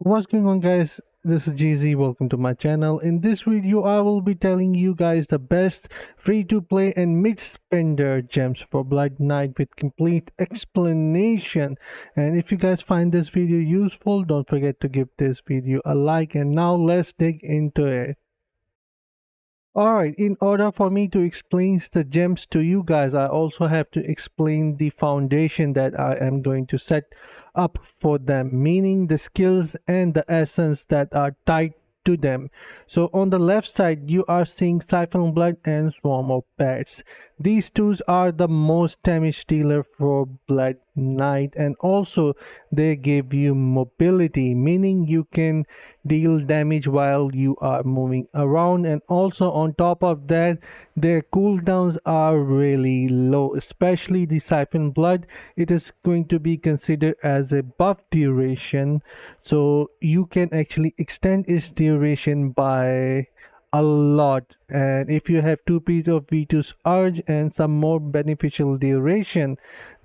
What's going on, guys? This is GZ. Welcome to my channel. In this video I will be telling you guys the best free to play and mid spender gems for Blood Knight with complete explanation. And if you guys find this video useful, don't forget to give this video a like. And now let's dig into it. Alright, in order for me to explain the gems to you guys, I also have to explain the foundation that I am going to set up for them, meaning the skills and the essence that are tied to them. So on the left side, you are seeing Siphon Blood and Swarm of Bats. These two are the most damage dealer for Blood Knight, and also they give you mobility, meaning you can deal damage while you are moving around. And also on top of that, their cooldowns are really low, especially the Siphon Blood. It is going to be considered as a buff duration, so you can actually extend its duration by a lot. And if you have 2 pieces of V2's Urge and some more beneficial duration,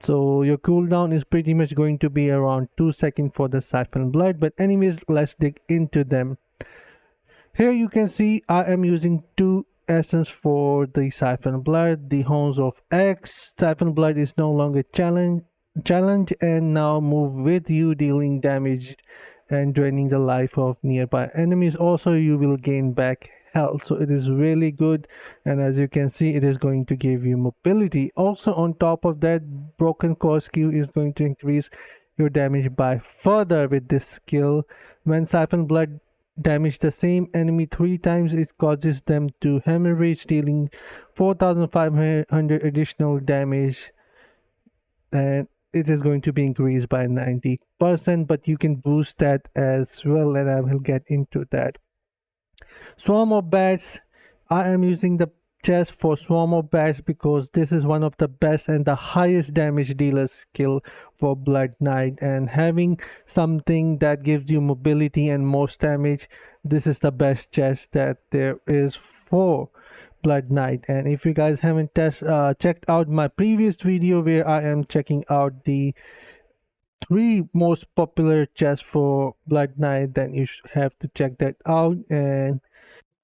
so your cooldown is pretty much going to be around 2 seconds for the Siphon Blood. But anyways, let's dig into them. Here you can see I am using two essence for the Siphon Blood, the Horns of X. Siphon Blood is no longer challenge and now move with you, dealing damage and draining the life of nearby enemies. Also, you will gain back health, so it is really good. And as you can see, it is going to give you mobility. Also on top of that, broken core skill is going to increase your damage by further with this skill. When Siphon Blood damage the same enemy 3 times, it causes them to hemorrhage, dealing 4500 additional damage, and it is going to be increased by 90%, but you can boost that as well, and I will get into that. Swarm of Bats, I am using the chest for Swarm of Bats because this is one of the best and the highest damage dealer skill for Blood Knight, and having something that gives you mobility and most damage, this is the best chest that there is for Blood Knight. And if you guys haven't checked out my previous video where I am checking out the 3 most popular chests for Blood Knight, then you have to check that out. And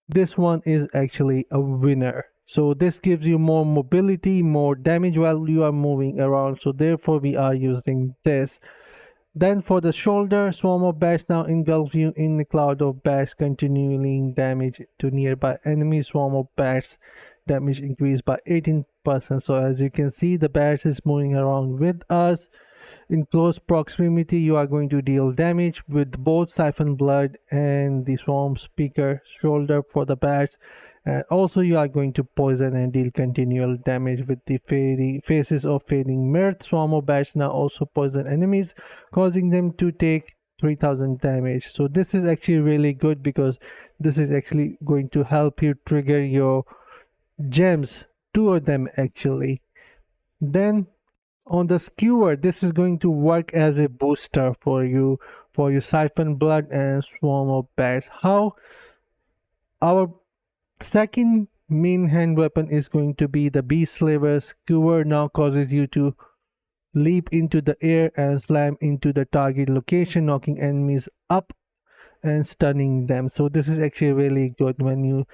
this one is actually a winner. So this gives you more mobility, more damage while you are moving around, so therefore we are using this. Then for the shoulder, Swarm of Bats now engulf you in the cloud of bats, continuing damage to nearby enemies. Swarm of Bats damage increased by 18%. So as you can see, the bats is moving around with us. In close proximity, you are going to deal damage with both Siphon Blood and the Swarm Speaker shoulder for the bats. And also you are going to poison and deal continual damage with the faces of fading mirth. Swarm of Bats now also poison enemies, causing them to take 3000 damage. So this is actually really good because this is actually going to help you trigger your gems, 2 of them actually. Then on the skewer, this is going to work as a booster for you for your Siphon Blood and Swarm of Bats. How? Our second main hand weapon is going to be the Beast Slaver. Skewer now causes you to leap into the air and slam into the target location, knocking enemies up and stunning them. So this is actually really good. When you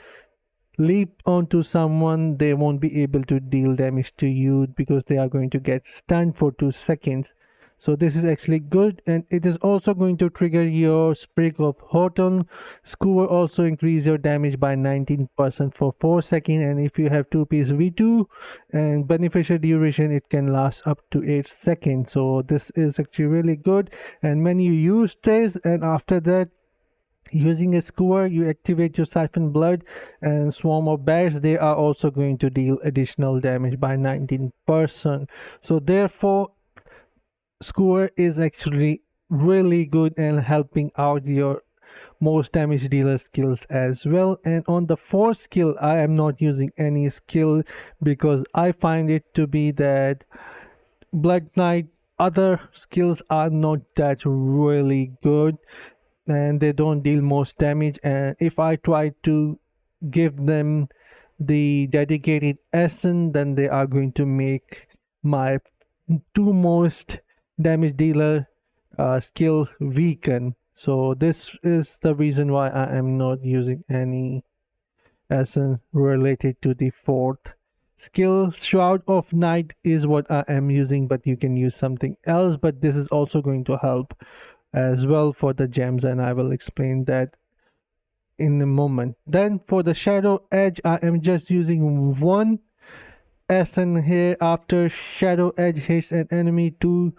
leap onto someone, they won't be able to deal damage to you because they are going to get stunned for 2 seconds. So this is actually good, and it is also going to trigger your Sprig of Horton. Skewer also increase your damage by 19% for 4 seconds, and if you have 2-piece V2 and beneficial duration, it can last up to 8 seconds. So this is actually really good. And when you use this, and after that, using a skewer, you activate your Siphon Blood and Swarm of Bats, they are also going to deal additional damage by 19%. So therefore skewer is actually really good and helping out your most damage dealer skills as well. And on the 4th skill, I am not using any skill because I find it to be that Blood Knight other skills are not that really good and they don't deal most damage. And if I try to give them the dedicated essence, then they are going to make my 2 most damage dealer skill weaken. So this is the reason why I am not using any essence related to the fourth skill. Shroud of Night is what I am using, but you can use something else. But this is also going to help as well for the gems, and I will explain that in a moment. Then for the Shadow Edge, I am just using one SN here. After Shadow Edge hits an enemy, two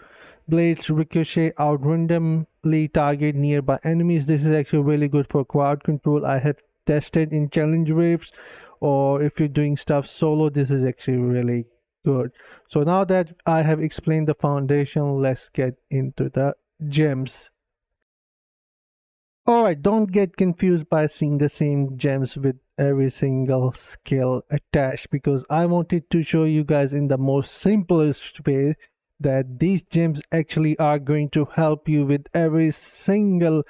blades ricochet out randomly target nearby enemies. This is actually really good for crowd control. I have tested in challenge waves, or if you're doing stuff solo, this is actually really good. So now that I have explained the foundation, let's get into the gems. Alright, don't get confused by seeing the same gems with every single skill attached, because I wanted to show you guys in the most simplest way that these gems actually are going to help you with every single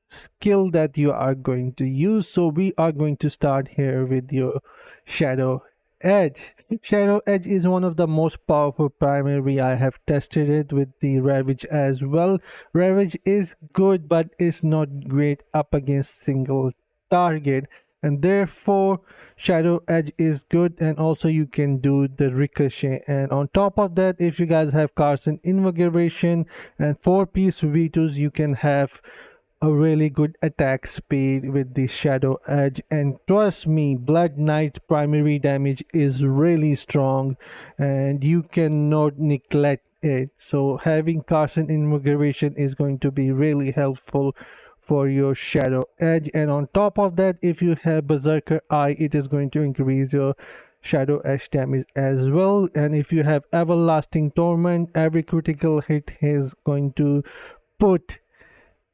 skill that you are going to use. So we are going to start here with your Shadow Edge. Shadow Edge is one of the most powerful primary. I have tested it with the Ravage as well. Ravage is good, but it's not great up against single target, and therefore Shadow Edge is good, and also you can do the ricochet. And on top of that, if you guys have Carson Invigoration and 4-piece V2s, you can have a really good attack speed with the Shadow Edge. And trust me, Blood Knight primary damage is really strong and you cannot neglect it. So having Carson Invigoration is going to be really helpful for your Shadow Edge. And on top of that, if you have Berserker Eye, it is going to increase your Shadow Edge damage as well. And if you have Everlasting Torment, every critical hit is going to put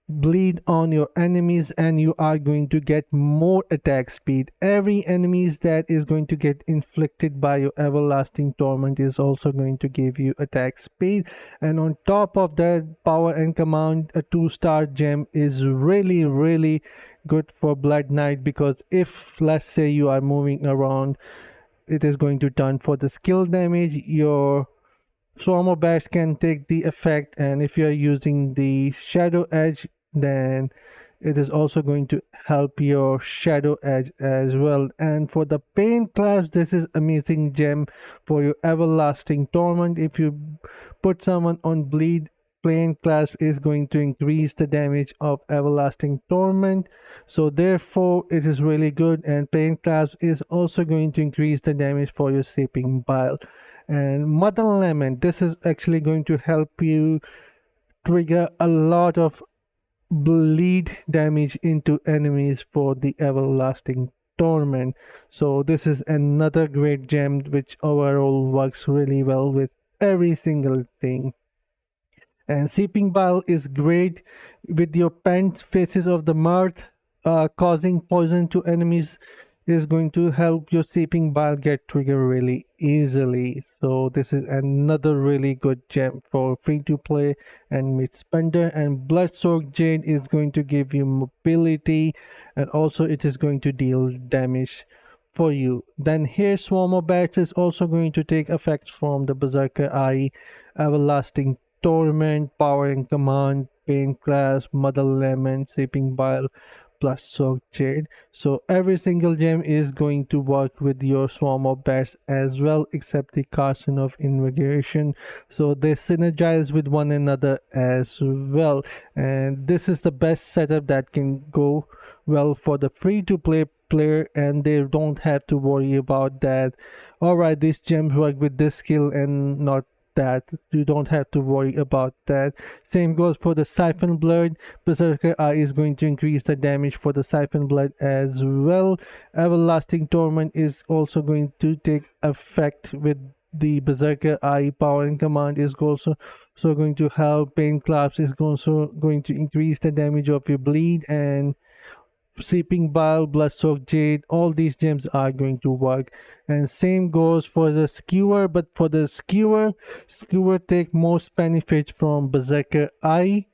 bleed on your enemies, and you are going to get more attack speed. Every enemies that is going to get inflicted by your Everlasting Torment is also going to give you attack speed. And on top of that, Power and Command, a 2-star gem, is really good for Blood Knight, because if let's say you are moving around, it is going to turn for the skill damage. Your Swarm of Bats can take the effect, and if you are using the Shadow Edge, then it is also going to help your Shadow Edge as well. And for the Pain class, this is amazing gem for your Everlasting Torment. If you put someone on bleed, Pain class is going to increase the damage of Everlasting Torment, so therefore it is really good. And Pain class is also going to increase the damage for your Seeping Bile. And Mother Lament, this is actually going to help you trigger a lot of bleed damage into enemies for the Everlasting Torment. So this is another great gem which overall works really well with every single thing. And Seeping Bile is great with your pent Faces of the Mirth. Causing poison to enemies is going to help your Seeping Bile get triggered really easily. So this is another really good gem for free to play and mid spender. And Blood Soaked Jade is going to give you mobility, and also it is going to deal damage for you. Then here Swarm of Bats is also going to take effect from the Berserker Eye, Everlasting Torment, Power and Command, Pain class, Mother Lemon, Seeping Bile, plus Soaked Jade. So every single gem is going to work with your Swarm of Bats as well, except the Carson of Invigoration. So they synergize with one another as well. And this is the best setup that can go well for the free to play player, and they don't have to worry about that. Alright, these gems work with this skill and not that. You don't have to worry about that. Same goes for the Siphon Blood. Berserker Eye is going to increase the damage for the Siphon Blood as well. Everlasting Torment is also going to take effect with the Berserker Eye. Power and Command is also going to help. Pain Collapse is also going to increase the damage of your bleed, and Seeping Bile, Blood Soaked Jade, all these gems are going to work. And same goes for the Skewer, but for the Skewer take most benefit from Berserker Eye,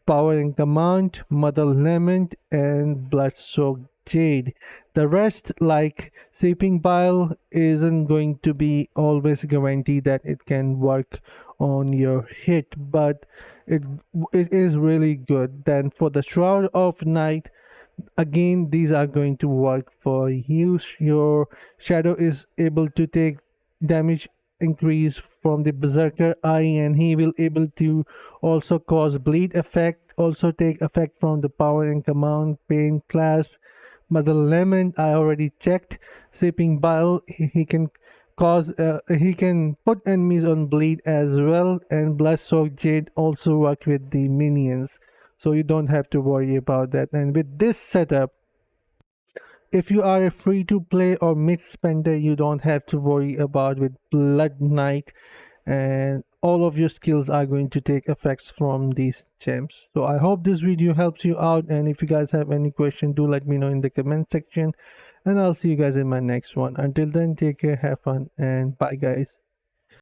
Power and Command, Mother Lament, and Blood Soaked Jade. The rest, like Seeping Bile, isn't going to be always guaranteed that it can work on your hit, but it it is really good. Then for the Shroud of Night, again these are going to work for you. Your shadow is able to take damage increase from the Berserker Eye, and he will able to also cause bleed effect, also take effect from the power and command, pain, clasp, Mother Lemon. I already checked. Sipping Bile, he can cause he can put enemies on bleed as well, and Blood Soaked Jade also work with the minions, so you don't have to worry about that. And with this setup, if you are a free to play or mid spender, you don't have to worry about with Blood Knight, and all of your skills are going to take effects from these gems. So I hope this video helps you out, and if you guys have any question, do let me know in the comment section, and I'll see you guys in my next one. Until then, take care, have fun, and bye guys.